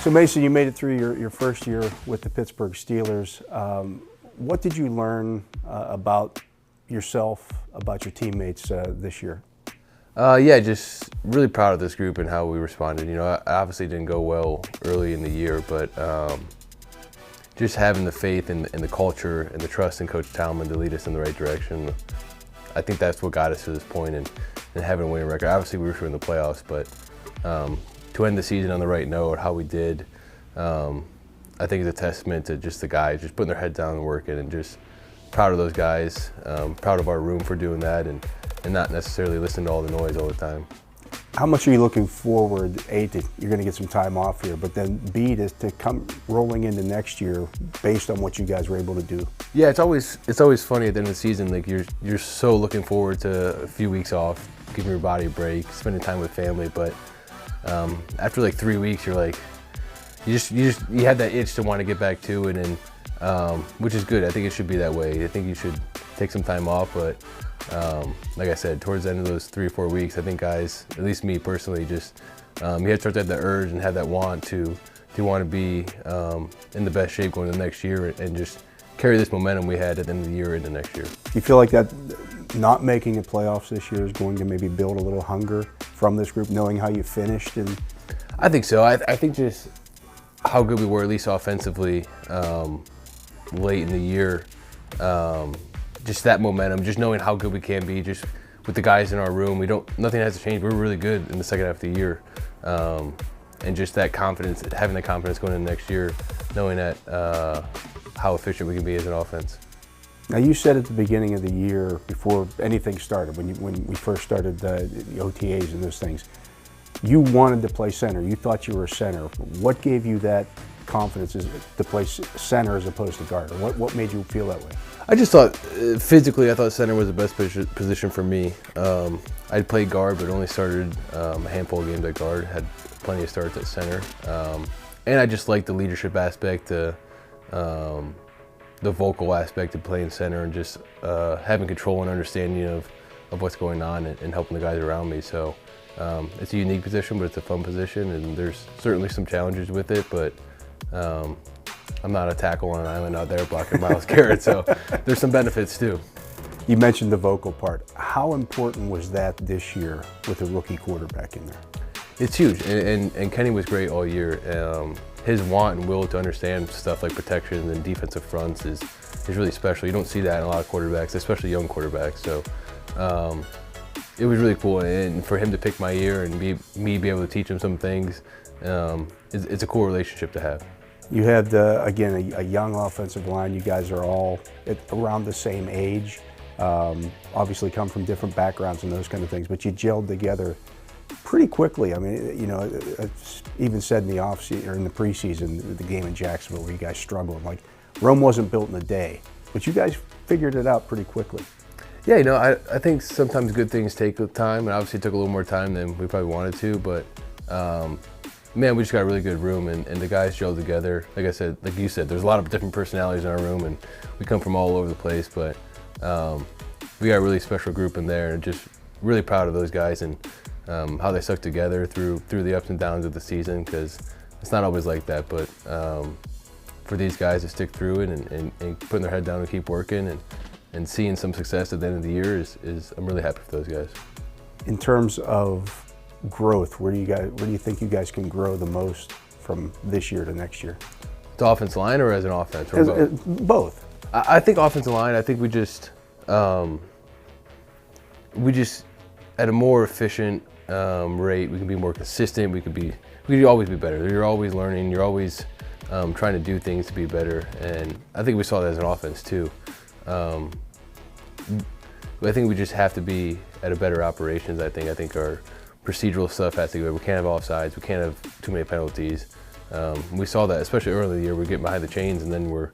So Mason, you made it through your first year with the Pittsburgh Steelers. What did you learn about yourself, about your teammates this year? Yeah, just really proud of this group and how we responded. You know, I obviously didn't go well early in the year, but just having the faith in the culture and the trust in Coach Talman to lead us in the right direction, I think that's what got us to this point and having a winning record. Obviously, we were in the playoffs, but to end the season on the right note, how we did, I think is a testament to just the guys just putting their head down and working, and just proud of those guys, proud of our room for doing that, and not necessarily listening to all the noise all the time. How much are you looking forward, A, to you're going to get some time off here, but then B, to come rolling into next year based on what you guys were able to do? Yeah, it's always funny at the end of the season. Like you're so looking forward to a few weeks off, giving your body a break, spending time with family. But after like 3 weeks, you're like, you had that itch to want to get back to it, and which is good. I think it should be that way. I think you should take some time off, but like I said, towards the end of those 3 or 4 weeks, I think guys, at least me personally, just you had to start to have that urge and have that want to want to be in the best shape going into next year, and just carry this momentum we had at the end of the year into next year. You feel like that not making the playoffs this year is going to maybe build a little hunger from this group, knowing how you finished? And I think so. I think just how good we were, at least offensively, late in the year. Just that momentum, just knowing how good we can be, just with the guys in our room. Nothing has to change. We're really good in the second half of the year, and just that confidence, having the confidence going into next year, knowing that how efficient we can be as an offense. Now, you said at the beginning of the year, before anything started, when we first started the OTAs and those things, you wanted to play center. You thought you were a center. What gave you that confidence to play center as opposed to guard? Or what made you feel that way? I just thought, physically, I thought center was the best position for me. I'd played guard, but only started a handful of games at guard, had plenty of starts at center. And I just liked the leadership aspect, the vocal aspect of playing center, and just having control and understanding of what's going on, and helping the guys around me. So it's a unique position, but it's a fun position, and there's certainly some challenges with it, but I'm not a tackle on an island out there blocking Myles Garrett, so there's some benefits too. You mentioned the vocal part. How important was that this year with a rookie quarterback in there? It's huge, and Kenny was great all year. His want and will to understand stuff like protection and defensive fronts is really special. You don't see that in a lot of quarterbacks, especially young quarterbacks. So it was really cool, and for him to pick my ear and be able to teach him some things, it's a cool relationship to have. You had, again, a young offensive line. You guys are all around the same age, obviously come from different backgrounds and those kind of things, but you gelled together pretty quickly. I mean, you know, it's even said in the offseason or in the preseason, the game in Jacksonville where you guys struggled. Like, Rome wasn't built in a day, but you guys figured it out pretty quickly. Yeah, you know, I think sometimes good things take time, and obviously it took a little more time than we probably wanted to, but man, we just got a really good room, and the guys gelled together. Like I said, like you said, there's a lot of different personalities in our room, and we come from all over the place, but we got a really special group in there, and just really proud of those guys and how they stuck together through the ups and downs of the season, because it's not always like that, but for these guys to stick through it and putting their head down and keep working and seeing some success at the end of the year is I'm really happy for those guys. In terms of growth, where do you think you guys can grow the most from this year to next year? The offensive line or as an offense? Or both? Both. I think offensive line, I think we just at a more efficient rate, we can be more consistent, we could always be better. You're always learning, you're always trying to do things to be better, and I think we saw that as an offense too. I think we just have to be at a better operations. I think our procedural stuff has to go. We can't have offsides. We can't have too many penalties. We saw that, especially early in the year. We're getting behind the chains, and then we're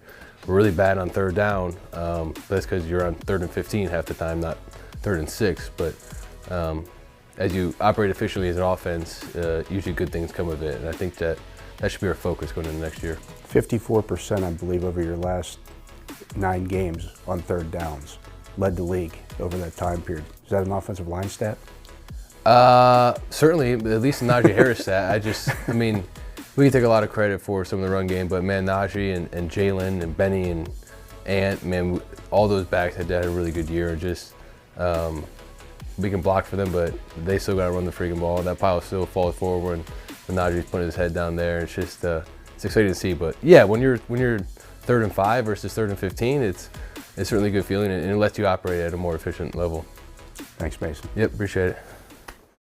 really bad on third down. But that's because you're on 3rd and 15 half the time, not 3rd and 6. But as you operate efficiently as an offense, usually good things come of it. And I think that should be our focus going into next year. 54%, I believe, over your last 9 games on third downs. Led the league over that time period. Is that an offensive line stat? Certainly, at least a Najee Harris stat. I mean, we can take a lot of credit for some of the run game, but man, Najee and Jalen and Benny and Ant, man, all those backs had a really good year. Just we can block for them, but they still got to run the freaking ball. That pile still falls forward when Najee's putting his head down there. It's just it's exciting to see. But yeah, when you're 3rd and 5 versus 3rd and 15, it's certainly a good feeling, and it lets you operate at a more efficient level. Thanks, Mason. Yep, appreciate it.